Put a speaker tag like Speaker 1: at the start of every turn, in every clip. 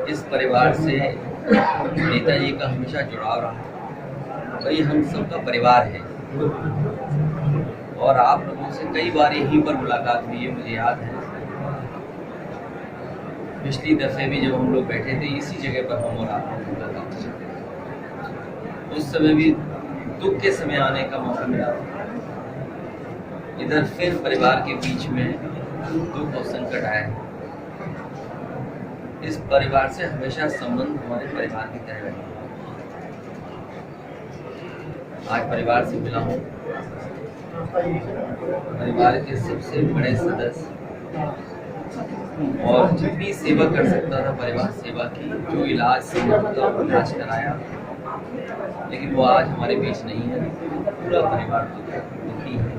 Speaker 1: इस परिवार से नेताजी का हमेशा जुड़ाव रहा। भाई हम सबका परिवार है और आप लोगों से कई बार यहीं पर मुलाकात हुई है, मुझे याद है। पिछली दफे भी जब हम लोग बैठे थे इसी जगह पर हम और आप लोग मुलाकात हुई, उस समय भी दुख के समय आने का मौका मिला। इधर फिर परिवार के बीच में दुख और संकट आया। इस परिवार से हमेशा संबंध हमारे परिवार की तरह रहे। आज परिवार से मिला हूँ, परिवार के सबसे बड़े सदस्य, और जितनी सेवा कर सकता था परिवार सेवा की, जो इलाज संभव था वो इलाज कराया। लेकिन वो आज हमारे बीच नहीं है। पूरा परिवार दुखी है।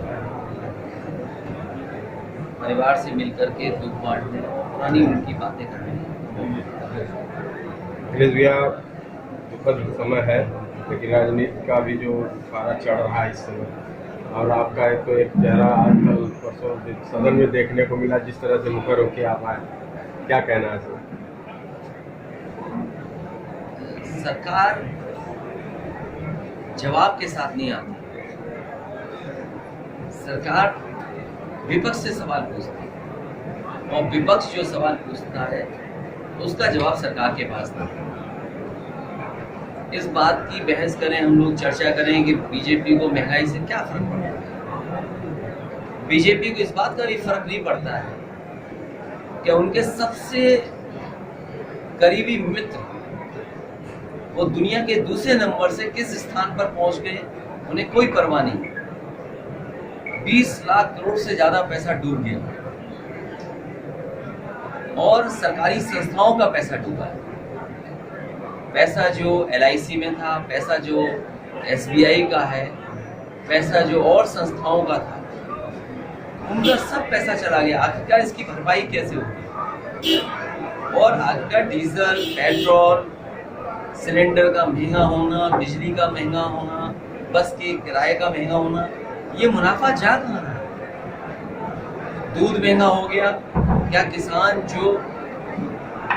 Speaker 1: परिवार से मिलकर के दुख बांटने, पुरानी उनकी बातें करने।
Speaker 2: अखिलेश भैया, दुखद समय है, लेकिन राजनीति का भी जो पारा चढ़ रहा है इस समय, और आपका एक चेहरा आजकल परसों सदन में देखने को मिला, जिस तरह से मुखर होके आप आए, क्या कहना है सर?
Speaker 1: सरकार जवाब के साथ नहीं आती। सरकार विपक्ष से सवाल पूछती है और विपक्ष जो सवाल पूछता है उसका जवाब सरकार के पास नहीं। इस बात की बहस करें, हम लोग चर्चा करें कि बीजेपी को महंगाई से क्या फर्क पड़ता है। बीजेपी को इस बात का भी फर्क नहीं पड़ता है कि उनके सबसे करीबी मित्र वो दुनिया के दूसरे नंबर से किस स्थान पर पहुंच गए, उन्हें कोई परवाह नहीं। 20 लाख करोड़ से ज्यादा पैसा डूब गया और सरकारी संस्थाओं का पैसा डूबा है। पैसा जो LIC में था, पैसा जो SBI का है, पैसा जो और संस्थाओं का था, उनका सब पैसा चला गया। आखिरकार इसकी भरपाई कैसे होगी? और आखिरकार डीजल, पेट्रोल, सिलेंडर का महंगा होना, बिजली का महंगा होना, बस के किराए का महंगा होना, ये मुनाफा जा कहाँ रहा है? दूध महंगा हो गया। क्या किसान जो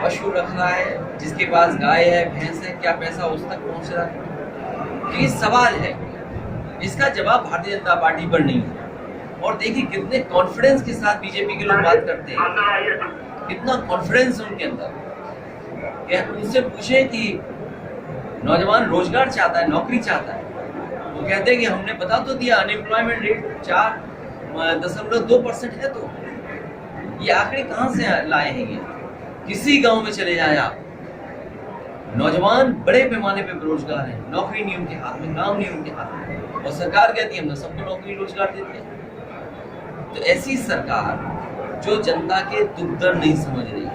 Speaker 1: पशु रख रहा है, जिसके पास गाय है, भैंस है, क्या पैसा उस तक पहुंच रहा है? ये सवाल है, इसका जवाब भारतीय जनता पार्टी पर नहीं है। और देखिए कितने कॉन्फिडेंस के साथ बीजेपी के लोग बात करते हैं, कितना कॉन्फिडेंस उनके अंदर। क्या उनसे पूछे कि नौजवान रोजगार चाहता है, नौकरी चाहता है, वो कहते हैं कि हमने बता तो दिया अनएम्प्लॉयमेंट रेट 4.2% है। तो ये आंकड़े कहाँ से लाए हैं? ये किसी गांव में चले जाए आप, नौजवान बड़े पैमाने पे बेरोजगार हैं, नौकरी नहीं उनके हाथ में, काम नहीं उनके हाथ में, और सरकार कहती है हमने सबको नौकरी रोजगार देते हैं। तो ऐसी सरकार जो जनता के दुख दर्द नहीं समझ रही है,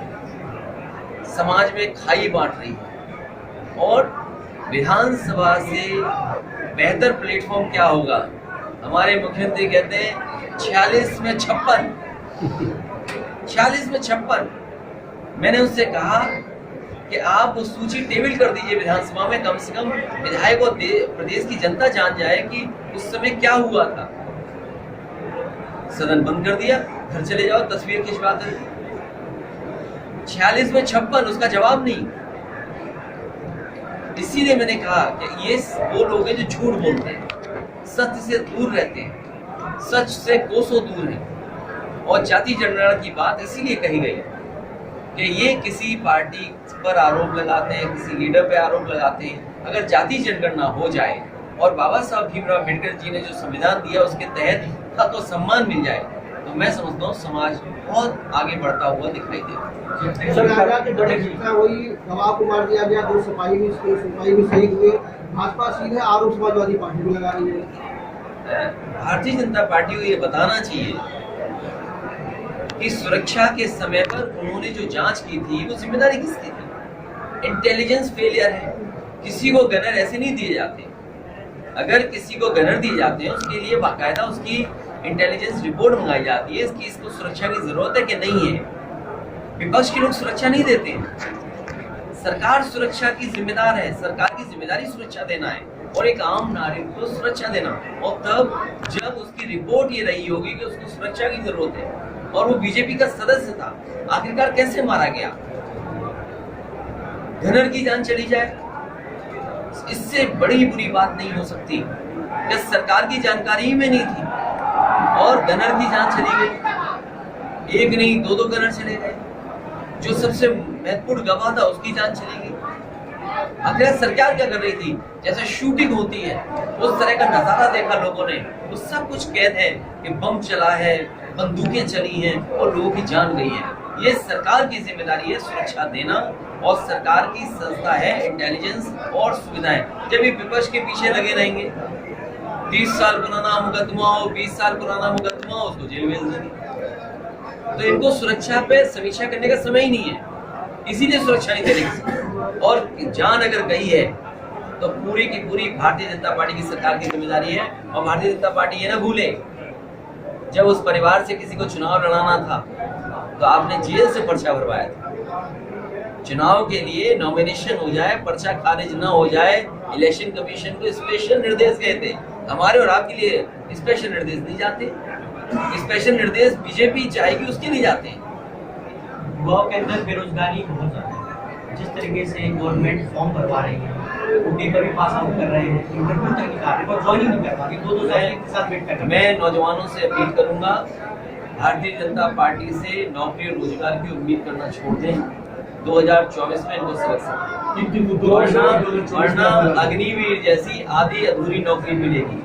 Speaker 1: समाज में खाई बांट रही है, और विधानसभा से बेहतर प्लेटफॉर्म क्या होगा? हमारे मुख्यमंत्री कहते हैं 46 में 56। 46 में 56। मैंने उससे कहा कि आप वो सूची टेबल कर दीजिए विधानसभा में, कम से कम विधायक और प्रदेश की जनता जान जाए कि उस समय क्या हुआ था। सदन बंद कर दिया, घर चले जाओ, तस्वीर खिंचवाते। 46 में 56, उसका जवाब नहीं। इसीलिए मैंने कहा कि ये वो लोग हैं जो झूठ बोलते हैं, सत्य से दूर रहते हैं, सच से कोसों दूर हैं। और जाति जनगणना की बात इसीलिए कही गई है कि ये किसी पार्टी पर आरोप लगाते हैं, किसी लीडर पे आरोप लगाते हैं। अगर जाति जनगणना हो जाए और बाबा साहब भीमराव अम्बेडकर जी ने जो संविधान दिया उसके तहत हक और सम्मान मिल जाए, तो मैं समझता हूँ समाज बहुत आगे बढ़ता हुआ दिखाई देगा।
Speaker 3: वही गवाह को मार दिया गया, 2 सिपाही भी शहीद हुए। भाजपा सीधे आरोप समाजवादी पार्टी को लगा रही है।
Speaker 1: भारतीय जनता पार्टी को ये बताना चाहिए कि सुरक्षा के समय पर उन्होंने जो जांच की थी वो जिम्मेदारी किसकी थी? इंटेलिजेंस फेलियर है। किसी को गनर ऐसे नहीं दिए जाते। अगर किसी को गनर दिए जाते हैं उसके लिए बाकायदा उसकी इंटेलिजेंस रिपोर्ट मंगाई जाती है कि इसको सुरक्षा की जरूरत है कि नहीं है। विपक्ष के लोग सुरक्षा नहीं देते हैं। सरकार सुरक्षा की जिम्मेदार है। सरकार की जिम्मेदारी सुरक्षा देना है और एक आम नागरिक को सुरक्षा देना। और तब जब उसकी रिपोर्ट ये रही होगी कि उसको सुरक्षा की जरूरत है और वो बीजेपी का सदस्य था, आखिरकार कैसे मारा गया? घनर की जान चली जाए, इससे बड़ी बुरी बात नहीं हो सकती। कि सरकार की जानकारी ही में नहीं थी और गनर की जान चली गई, एक नहीं दो गनर चले गए, जो सबसे महत्वपूर्ण गवाह था उसकी जान चली गई। आखिर सरकार क्या कर रही थी? जैसे शूटिंग होती है उस तरह का नजारा देखा लोगों ने, तो सब कुछ कैद है कि बम चला है, बंदूकें चली हैं और लोगों की जान गई है। ये सरकार की जिम्मेदारी है सुरक्षा देना, और सरकार की संस्था है इंटेलिजेंस और सुविधाएं। जब ये विपक्ष के पीछे लगे रहेंगे, 30 साल पुराना मुकदमा हो, 20 साल पुराना मुकदमा हो, उसको जेल भेज देंगे। तो इनको सुरक्षा पे समीक्षा करने का समय ही नहीं है, इसीलिए सुरक्षा नहीं दे रही। और जान अगर गई है तो पूरी की पूरी भारतीय जनता पार्टी की सरकार की जिम्मेदारी है। और भारतीय जनता पार्टी ये ना भूले, जब उस परिवार से किसी को चुनाव लड़ाना था तो आपने जेल से पर्चा भरवाया था। चुनाव के लिए नॉमिनेशन हो जाए, पर्चा खारिज ना हो जाए, इलेक्शन कमीशन को स्पेशल निर्देश गए थे। हमारे और आपके लिए स्पेशल निर्देश नहीं जाते, स्पेशल निर्देश बीजेपी चाहेगी उसके लिए जाते हैं।
Speaker 4: युवाओं के अंदर बेरोजगारी बहुत ज्यादा है। जिस तरीके से गवर्नमेंट फॉर्म भरवा रही है, पेपर भी पास आउट कर रहे हैं, इंटरव्यू तक निकाल रहे हैं, पर ज्वाइन नहीं कर पा रही, 2-2 साल के साथ वेट कर रहे हैं।
Speaker 1: मैं नौजवानों से अपील करूंगा, भारतीय जनता पार्टी से नौकरी और रोजगार की उम्मीद करना छोड़ दें। 2024 में इनको सबक सीखें, वरना अग्निवीर जैसी आधी अधूरी नौकरी मिलेगी।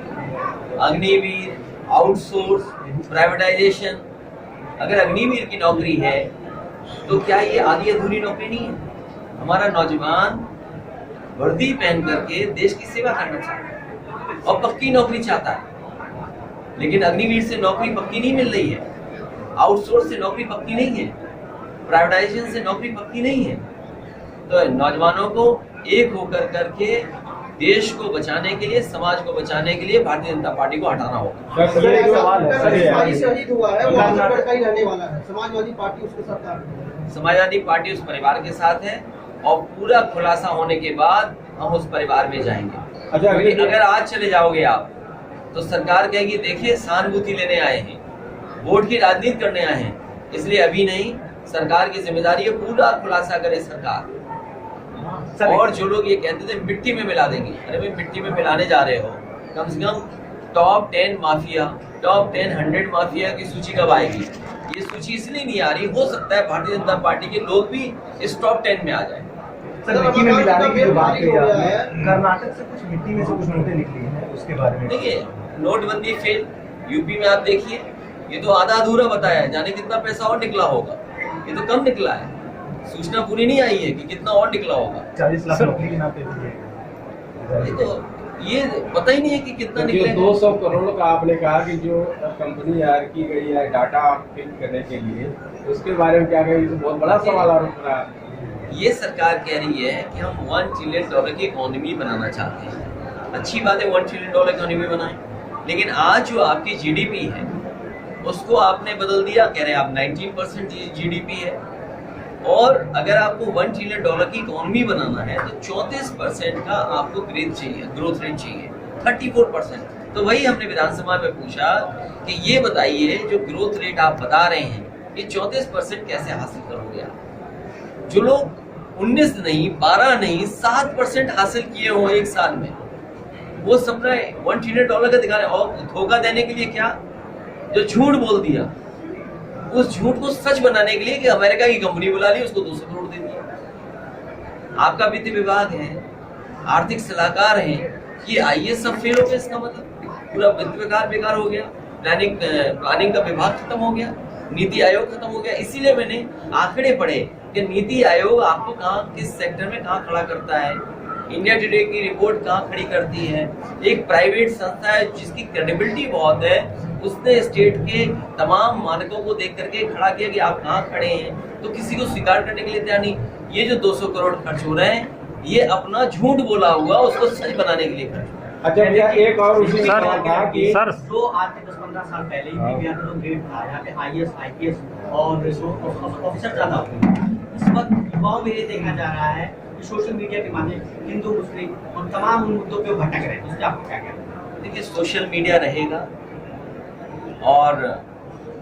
Speaker 1: अग्निवीर, आउटसोर्स, प्राइवेटाइजेशन, अगर अग्निवीर की नौकरी है तो क्या ये आधी अधूरी नौकरी नहीं है? हमारा नौजवान वर्दी पहन करके देश की सेवा करना चाहता है और पक्की नौकरी चाहता है, लेकिन अग्निवीर से नौकरी पक्की नहीं मिल रही है, आउटसोर्स से नौकरी पक्की नहीं है, प्राइवेटाइजेशन से नौकरी पक्की नहीं है। तो नौजवानों को एक होकर करके देश को बचाने के लिए, समाज को बचाने के लिए भारतीय जनता पार्टी को हटाना होगा।
Speaker 3: शहीद हुआ है, वो आजमगढ़ का ही रहने वाला है, समाजवादी पार्टी उसके साथ है।
Speaker 1: समाजवादी पार्टी उस परिवार के साथ है और पूरा खुलासा होने के बाद हम उस परिवार में जाएंगे।
Speaker 2: अच्छा,
Speaker 1: अगर आज चले जाओगे आप तो सरकार कहेगी देखिए सहानुभूति लेने आए हैं, वोट की राजनीति करने आए हैं, इसलिए अभी नहीं। सरकार की जिम्मेदारी है पूरा खुलासा करे सरकार। और जो लोग ये कहते थे मिट्टी में मिला देंगे, अरे भाई मिट्टी में मिलाने जा रहे हो, कम से कम टॉप 10 माफिया, टॉप 10 100 माफिया की सूची कब आएगी? ये सूची इसलिए नहीं आ रही, हो सकता है भारतीय जनता पार्टी के लोग भी इस टॉप 10 में आ जाए।
Speaker 4: सर, मिट्टी में मिलाने की जो बात कही आपने, कर्नाटक से कुछ मिट्टी में से कुछ नोटें निकली हैं, उसके बारे में
Speaker 1: देखिए, नोटबंदी फेल, यूपी में आप देखिए, ये तो आधा अधूरा बताया है, जाने कितना पैसा और निकला होगा, ये तो कम निकला है, सूचना पूरी नहीं आई है कि कितना और निकला होगा।
Speaker 4: 40 लाख नौकरी के नाम पे
Speaker 1: ये पता ही नहीं है कि कितना निकलेगा।
Speaker 2: 200 करोड़ का आपने कहा कि जो कंपनी हायर की गई है डाटा फिल करने के लिए, उसके बारे में क्या कहेंगे? तो बहुत बड़ा सवाल आरोप रहा है।
Speaker 1: ये सरकार कह रही है कि हम $1 ट्रिलियन की इकोनॉमी बनाना चाहते हैं। अच्छी बात है, $1 ट्रिलियन इकोनॉमी बनाएं, लेकिन आज जो आपकी जीडीपी है उसको आपने बदल दिया, कह रहे हैं आप 19% जीडीपी है। और अगर आपको $1 ट्रिलियन की इकोनॉमी बनाना है तो 34% का आपको ग्रोथ रेट चाहिए, 34%। तो वही हमने विधानसभा में पूछा कि ये बताइए जो ग्रोथ रेट आप बता रहे हैं ये 34% कैसे हासिल करोगे आप? जो लोग 19 नहीं, 12 नहीं, 7% हासिल किए हो एक साल में, वो सपना $1 ट्रिलियन का दिखा रहे हैं। और धोखा देने के लिए क्या, जो झूठ बोल दिया, उस झूठ को सच बनाने के लिए कि अमेरिका की कंपनी बुला ली, उसको 200 करोड़ दे दिया। आपका वित्त विभाग है, आर्थिक सलाहकार है, ये आईएएस सब फेल हो गए, इसका मतलब पूरा वित्त विभाग बेकार हो गया, प्लानिंग का विभाग खत्म हो गया, नीति आयोग खत्म हो गया। इसीलिए मैंने आंकड़े पढ़े कि नीति आयोग आपको कहाँ, किस सेक्टर में कहाँ खड़ा करता है, इंडिया टुडे की रिपोर्ट कहाँ खड़ी करती है। एक प्राइवेट संस्था है जिसकी क्रेडिबिलिटी बहुत है, उसने स्टेट के तमाम मानकों को देख करके खड़ा किया कि आप कहाँ खड़े हैं, तो किसी को स्वीकार करने के लिए तैयार नहीं। ये जो 200 करोड़ खर्च हो रहे हैं, ये अपना झूठ बोला हुआ उसको सच बनाने के लिए खर्च हो रहा है।
Speaker 2: अच्छा भैया, एक और उसी सवाल था कि
Speaker 4: जो आज से 10-15 साल पहले ही पीवीआर का जो ग्रेड था, यहाँ पे आईएएस, आईपीएस और ऑफिसर ज्यादा होते हैं। इस वक्त युवाओं में ये देखा जा रहा है कि सोशल मीडिया के माध्यम हिंदू, मुस्लिम और तमाम उन मुद्दों पे भटक रहे हैं। उससे आपको क्या कहना है?
Speaker 1: देखिए, सोशल मीडिया रहेगा और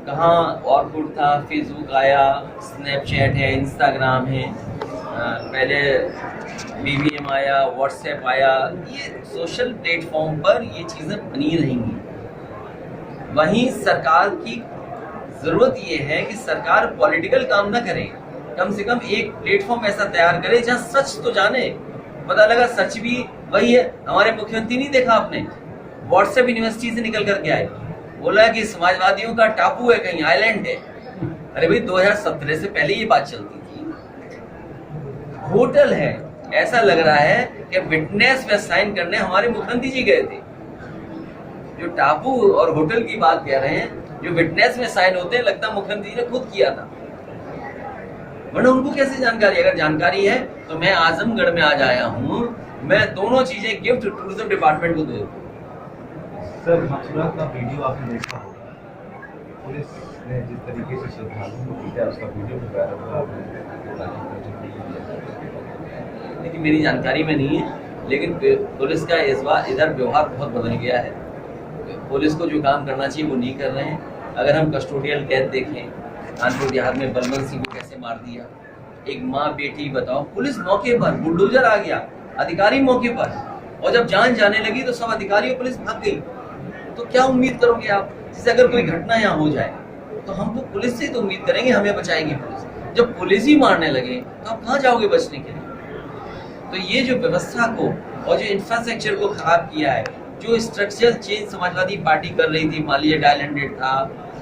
Speaker 1: कहाँ ऑर्कुट था, फेसबुक आया, स्नैपचैट है, इंस्टाग्राम है, पहले BBM आया, व्हाट्सएप आया, ये सोशल प्लेटफॉर्म पर ये चीज़ें बनी रहेंगी। वहीं सरकार की ज़रूरत ये है कि सरकार पॉलिटिकल काम ना करे, कम से कम एक प्लेटफॉर्म ऐसा तैयार करे जहाँ सच तो जाने। पता लगा सच भी वही है। हमारे मुख्यमंत्री नहीं देखा आपने, व्हाट्सएप यूनिवर्सिटी से निकल करके आए, बोला कि समाजवादियों का टापू है, कहीं आइलैंड है। अरे भाई 2017 से पहले ये बात चलती थी। होटल है, ऐसा लग रहा है कि विटनेस में साइन करने हमारे मुख्यमंत्री जी गए थे। जो टापू और होटल की बात कह रहे हैं, जो विटनेस में साइन होते हैं, लगता मुख्यमंत्री ने खुद किया था, वरना उनको कैसे जानकारी? अगर जानकारी है तो मैं आजमगढ़ में आज आया हूँ, मैं दोनों चीजें गिफ्ट टूरिज्म डिपार्टमेंट को दे दूँ।
Speaker 5: सर, मथुरा का वीडियो आपने देखा होगा, पुलिस ने जिस तरीके से श्रद्धालुओं को पीटा, उसका वीडियो भी वायरल हुआ।
Speaker 1: लेकिन मेरी जानकारी में नहीं है, लेकिन पुलिस का इस बार इधर व्यवहार बहुत बदल गया है। पुलिस को जो काम करना चाहिए वो नहीं कर रहे हैं। अगर हम कस्टोडियल कैद देखें, कानपुर देहात में बलवंत सिंह को कैसे मार दिया, एक माँ बेटी, बताओ, पुलिस मौके पर, बुलडोजर आ गया, अधिकारी मौके पर, और जब जान जाने लगी तो सब अधिकारी और पुलिस भाग गई। तो क्या उम्मीद करोगे आप? जैसे अगर कोई घटना यहाँ हो जाए तो हम तो पुलिस से तो उम्मीद करेंगे हमें बचाएगी पुलिस। जब पुलिस ही मारने लगे तो आप कहाँ जाओगे बचने के लिए? तो ये जो व्यवस्था को और जो इंफ्रास्ट्रक्चर को खराब किया है, जो स्ट्रक्चरल चेंज समाजवादी पार्टी कर रही थी, मान लीजिए डायल 100 था,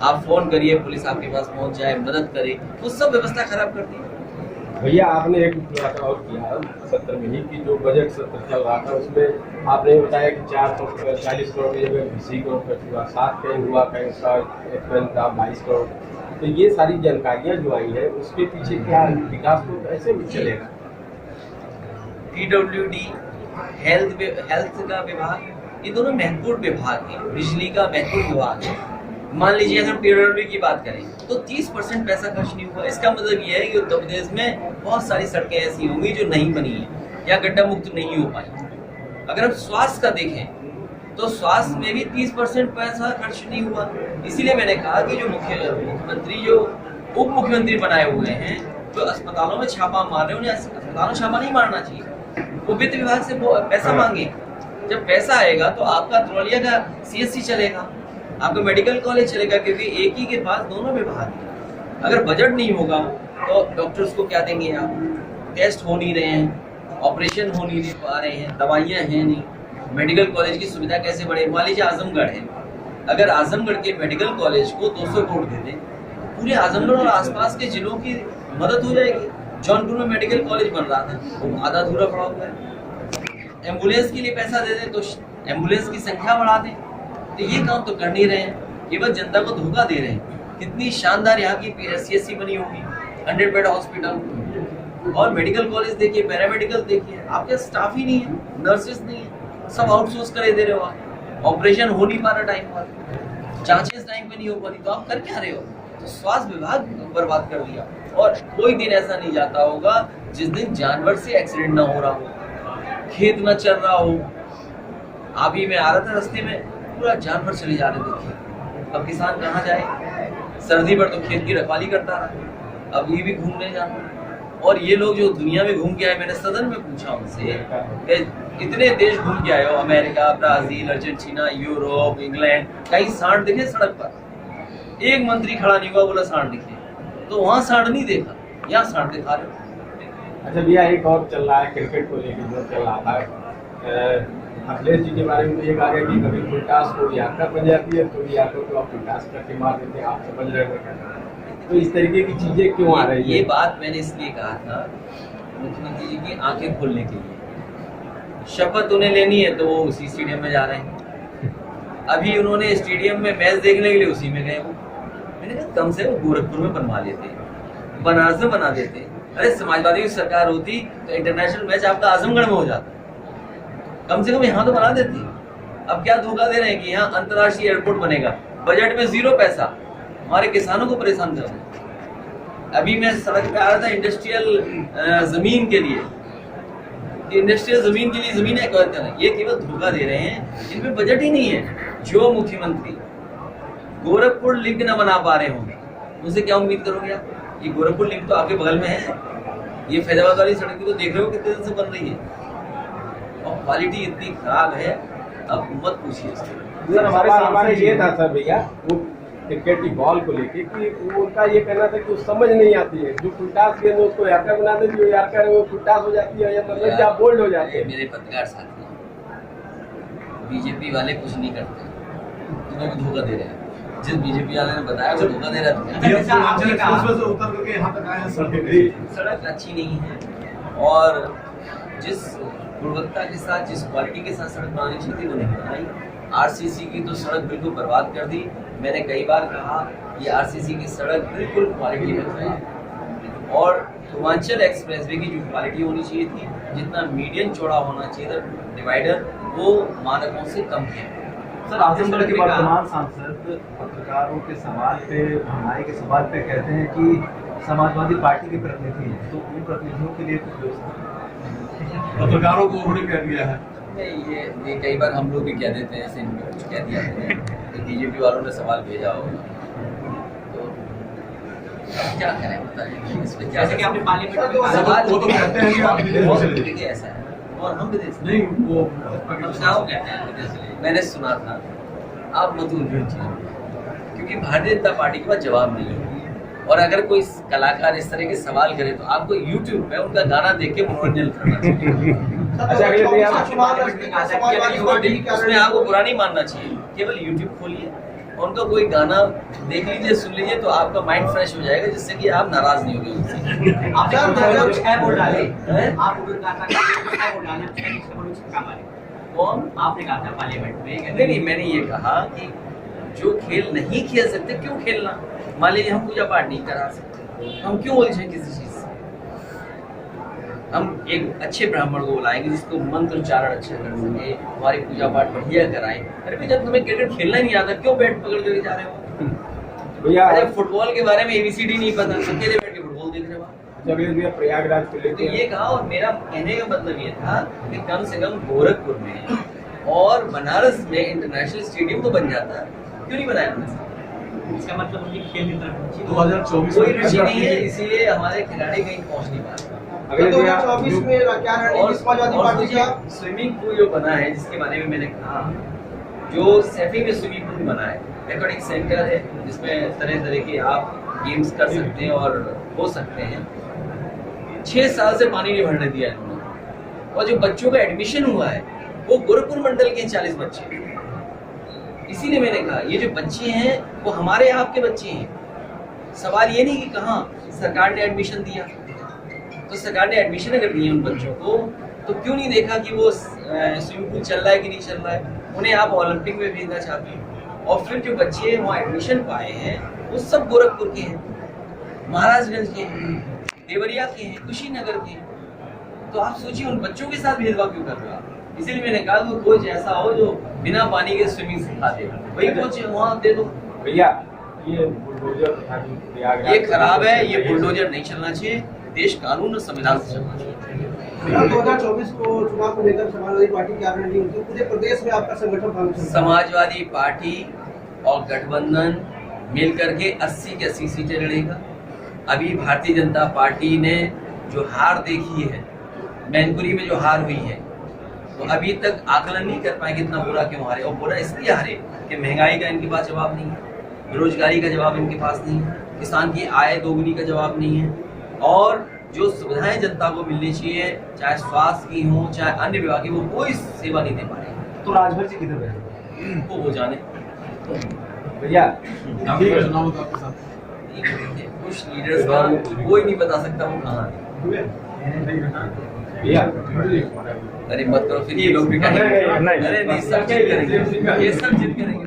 Speaker 1: आप फोन करिए पुलिस आपके पास पहुंच जाए, मदद करे, वो सब व्यवस्था खराब कर दी।
Speaker 2: भैया आपने एक थोड़ा सा और किया, सत्र में ही की जो बजट सत्र चल रहा था उसमें आपने बताया कि 440 करोड़ की जगह 20 करोड़ खर्च हुआ, 7 कहीं हुआ, कहीं उसका एक्सपेंस था 22 करोड़। तो ये सारी जानकारियाँ जो आई है उसके पीछे क्या विकास को कैसे चलेगा?
Speaker 1: PWD, हेल्थ का विभाग, ये दोनों महत्वपूर्ण विभाग हैं। बिजली का महत्वपूर्ण विभाग है। मान लीजिए अगर PWD की बात करें तो 30% पैसा खर्च नहीं हुआ। इसका मतलब ये है कि उत्तर प्रदेश में बहुत सारी सड़कें ऐसी होंगी जो नहीं बनी है या गड्ढा मुक्त नहीं हो पाई। अगर हम स्वास्थ्य का देखें तो स्वास्थ्य में भी 30% पैसा खर्च नहीं हुआ। इसीलिए मैंने कहा कि जो मुख्यमंत्री जो उप मुख्यमंत्री बनाए हुए हैं, जो अस्पतालों में छापा मार रहे हैं, उन्हें अस्पतालों में छापा नहीं मारना चाहिए। वो वित्त विभाग से पैसा मांगे, जब पैसा आएगा तो आपका धरौलिया का CSC चलेगा, आपका मेडिकल कॉलेज चलेगा, क्योंकि एक ही के पास दोनों विभाग हैं। अगर बजट नहीं होगा तो डॉक्टर्स को क्या देंगे आप? टेस्ट हो नहीं रहे हैं, ऑपरेशन हो नहीं पा रहे हैं, दवाइयाँ हैं नहीं, मेडिकल कॉलेज की सुविधा कैसे बढ़े? मान लीजिए आजमगढ़ है, अगर आजमगढ़ के मेडिकल कॉलेज को 200 करोड़ दे दें, पूरे आजमगढ़ और आसपास के जिलों की मदद हो जाएगी। जौनपुर में मेडिकल कॉलेज बन रहा था, वो आधा अधूरा पड़ा हुआ है। एम्बुलेंस के लिए पैसा दे दें तो एम्बुलेंस की संख्या बढ़ा दें। तो ये काम तो कर नहीं रहे हैं, केवल जनता को धोखा दे रहे हैं। कितनी शानदार यहाँ की CSC बनी होगी, 100 बेड हॉस्पिटल, और मेडिकल कॉलेज देखिए, पैरामेडिकल देखिए, आपके स्टाफ ही नहीं है, नर्सेस नहीं है, सब आउटसोर्स करे दे रहे हो आप। ऑपरेशन हो नहीं पा रहा टाइम पर, जांचें टाइम पे नहीं हो पा रही, तो आप कर क्या रहे हो? तो स्वास्थ्य विभाग बर्बाद कर दिया। और कोई दिन ऐसा नहीं जाता होगा जिस दिन जानवर से एक्सीडेंट ना हो रहा हो, खेत न चल रहा हो। अभी मैं आ रहा था, रास्ते में पूरा जानवर चले जा रहे थे। अब किसान कहाँ जाए? सर्दी पर तो खेत की रखवाली करता रहा, अब ये भी घूमने जाना। और ये लोग जो दुनिया में घूम के आए, मैंने सदन में पूछा उनसे, इतने देश घूम के आए हो, America, Brazil, Argentina, Europe, England, कहीं सांड दिखे सड़क पर? एक मंत्री खड़ा नहीं हुआ बोला सांड दिखे। तो वहाँ सांड नहीं देखा, यहाँ सांड दिखा रहे हो।
Speaker 2: अच्छा भैया, एक और चल रहा है क्रिकेट को लेकर जो चल रहा था, अखिलेश जी के बारे में एक आ गया कि कभी फुलटास को यात्रा बन जाती है, तो यात्रा को आप फुलटास करके मार देते हैं, आप समझ रहे हो। तो इस तरीके की चीजें क्यों आ रही है?
Speaker 1: ये बात मैंने इसलिए कहा था मुख्यमंत्री जी की आंखें खोलने के लिए। शपथ उन्हें लेनी है तो वो उसी स्टेडियम में जा रहे हैं। अभी उन्होंने स्टेडियम में मैच देखने के लिए उसी में गए। वो मैंने कहा कम से कम गोरखपुर में बनवा लेते, बनारस में बना देते। अरे समाजवादी की सरकार होती तो इंटरनेशनल मैच आपका आजमगढ़ में हो जाता, कम से कम यहाँ तो बना देती। अब क्या धोखा दे रहे हैं कि यहाँ अंतर्राष्ट्रीय एयरपोर्ट बनेगा, बजट में 0 पैसा, हमारे किसानों को परेशान कर रहे हैं। अभी मैं सड़क पे आ रहा था इंडस्ट्रियल जमीन के लिए, इंडस्ट्रियल जमीन के लिए जमीन है, ये केवल धोखा दे रहे हैं, इनमें बजट ही नहीं है। जो मुख्यमंत्री गोरखपुर लिंक न बना पा रहे होंगे, उनसे क्या उम्मीद करोगे आप? ये गोरखपुर लिंक तो आपके बगल में है, ये फैजाबाद वाली सड़क भी तो देख रहे हो कितने दिन से बन रही है और क्वालिटी इतनी खराब है, अब मत पूछिए इसकी।
Speaker 2: सर हमारे ये था सर भैया वो क्रिकेट की बॉल को लेके कि वो उनका ये कहना था कि वो समझ नहीं आती है, जो फुलटास गेंद उसको यार्कर बना देती है, यार्कर वो फुलटास हो जाती है या मतलब क्या बोल्ड हो जाते हैं।
Speaker 1: मेरे पत्रकार साथी बीजेपी वाले कुछ नहीं करते, तुम्हें भी धोखा दे रहे हैं। जिस बीजेपी वाले ने बताया वो धोखा दे रहा था। सड़क अच्छी नहीं है और जिस गुणवत्ता के साथ जिस क्वालिटी के साथ सड़क बनानी चाहिए थी वो नहीं बनाई। आरसीसी की तो सड़क बिल्कुल बर्बाद कर दी। मैंने कई बार कहा ये आरसीसी की सड़क बिल्कुल क्वालिटी में है और पूर्वांचल एक्सप्रेसवे की जो क्वालिटी होनी चाहिए थी, जितना मीडियम चौड़ा होना चाहिए था डिवाइडर, वो मानकों से कम है।
Speaker 5: सर आजमगढ़ के वर्तमान सांसद पत्रकारों के सवाल पे, महंगाई के सवाल पे कहते हैं कि समाजवादी पार्टी के प्रतिनिधि हैं, तो उन प्रतिनिधियों के लिए कुछ व्यवस्था
Speaker 6: पत्रकारों को उन्होंने कह दिया है।
Speaker 1: नहीं, ये कई बार हम लोग भी कह देते हैं ऐसे, इनको कुछ कह दिया तो बीजेपी वालों ने सवाल भेजा होगा तो अब क्या करें बताइए इस पे क्या।
Speaker 4: जैसे कि आपने पार्लियामेंट में कहा,
Speaker 1: सवाल
Speaker 6: वो तो कहते हैं कि आप विदेश से ले।
Speaker 1: देखिए ऐसा है और हम विदेश
Speaker 6: नहीं वो
Speaker 1: हम साहब कहते हैं विदेश से ले। मैंने सुना था आप मत उलझिए क्योंकि भारतीय जनता पार्टी के पास जवाब नहीं है और अगर कोई कलाकार इस तरह के सवाल करे तो आपको यूट्यूब पे उनका गाना देख के मनोरंजन करना चाहिए।
Speaker 2: अच्छा अगले दिन
Speaker 1: उसमें आपको बुरा नहीं मानना चाहिए, केवल यूट्यूब खोलिए और उनका कोई गाना देख लीजिए, सुन लीजिए तो आपका माइंड फ्रेश हो जाएगा, जिससे कि आप नाराज नहीं होंगे उनसे।
Speaker 4: आपने 6 वोट डाले, आप उधर कहा था 6 वोट डाले, 6 वोट छक्का मारे। कौन आपने कहा था पार्लियामेंट में?
Speaker 1: नहीं, मैंने ये कहा कि जो खेल नहीं खेल सकते क्यों खेलना। मान लीजिए हम पूजा पाठ नहीं करा सकते, हम क्यों उलझे किसी चीज से। हम एक अच्छे ब्राह्मण को बुलाएंगे जिसको मंत्र उच्चारण अच्छा कर सके, हमारी पूजा पाठ बढ़िया कराएं। अरे भाई जब तुम्हें क्रिकेट खेलना ही नहीं आता क्यों बैट पकड़ करके जा रहे हो
Speaker 2: भैया?
Speaker 1: अरे फुटबॉल के बारे में ABCD नहीं पता, अकेले बैठ के फुटबॉल देख रहे हो।
Speaker 2: अगले दिन प्रयागराज को
Speaker 1: तो
Speaker 2: लेके
Speaker 1: ये कहा और मेरा कहने का मतलब ये था कि कम से कम गोरखपुर में और बनारस में इंटरनेशनल स्टेडियम तो बन जाता, क्यों नहीं बनाया?
Speaker 4: इसका मतलब उनकी खेल की तरफ
Speaker 6: 2024
Speaker 1: कोई रुचि नहीं है, इसीलिए हमारे खिलाड़ी कहीं पहुंच नहीं पाते।
Speaker 2: अगले दिन
Speaker 3: 2024 में क्या रणनीति समाजवादी पार्टी का?
Speaker 1: स्विमिंग पूल जो बना है जिसके बारे में मैंने कहा, जो सैफी में स्विमिंग पूल बना है, एक्वाटिक सेंटर है जिसमें तरह तरह के आप गेम्स कर सकते हैं और हो सकते हैं। 6 साल से पानी नहीं भरने दिया इन्होंने और जो बच्चों का एडमिशन हुआ है वो गोरखपुर मंडल के 40 बच्चे। इसीलिए मैंने कहा ये जो बच्चे हैं वो हमारे आपके बच्चे हैं। सवाल ये नहीं कि कहाँ सरकार ने एडमिशन दिया, तो सरकार ने एडमिशन अगर दिए उन बच्चों को तो क्यों नहीं देखा कि वो स्विमिंग पूल चल रहा है कि नहीं चल रहा है। उन्हें आप ओलंपिक में भेजना चाहते हैं और फिर जो बच्चे वहाँ एडमिशन पाए हैं वो सब गोरखपुर के हैं, महाराजगंज के हैं, देवरिया के हैं, कुशीनगर के हैं। तो आप सोचिए उन बच्चों के साथ भेदभाव क्यों कर रहे हो आप। इसीलिए मैंने कहा वो कोच ऐसा हो जो बिना पानी के स्विमिंग सिखा दे, वही कोच वहाँ दे दो।
Speaker 2: भैया ये बुलडोजर था जो प्रयागराज
Speaker 1: ये खराब है, ये बुलडोजर नहीं चलना चाहिए, देश कानून और संविधान से चलना चाहिए।
Speaker 3: 2024 को चुनाव को लेकर समाजवादी पार्टी क्या रणनीति होती है? पूरे प्रदेश में आपका संगठन कहाँ चल रहा है?
Speaker 1: समाजवादी पार्टी और गठबंधन मिल करके 80 की 80 सीटें लड़ेगा। अभी भारतीय जनता पार्टी ने जो हार देखी है, मैनपुरी में जो हार हुई है, तो अभी तक आकलन नहीं कर पाए कितना बुरा क्यों हारे। और बुरा इसलिए हारे कि महंगाई का इनके पास जवाब नहीं है, बेरोजगारी का जवाब इनके पास नहीं है, किसान की आय दोगुनी का जवाब नहीं है, और जो सुविधाएं जनता को मिलनी चाहिए चाहे स्वास्थ्य की हो चाहे अन्य विभाग की, वो कोई सेवा नहीं दे पा रहे।
Speaker 5: तो राजभर जी किधर गए?
Speaker 1: वो जाने
Speaker 2: भैया
Speaker 6: आपका चुनाव होगा आपके साथ।
Speaker 1: कुछ लीडर्स का कोई नहीं बता सकता वो कहाँ है।
Speaker 2: भैया
Speaker 1: अरे मत करो फिर ये लोग भी कहेंगे
Speaker 2: नहीं,
Speaker 1: अरे नहीं सब जिद करेंगे, ये सब जिद करेंगे।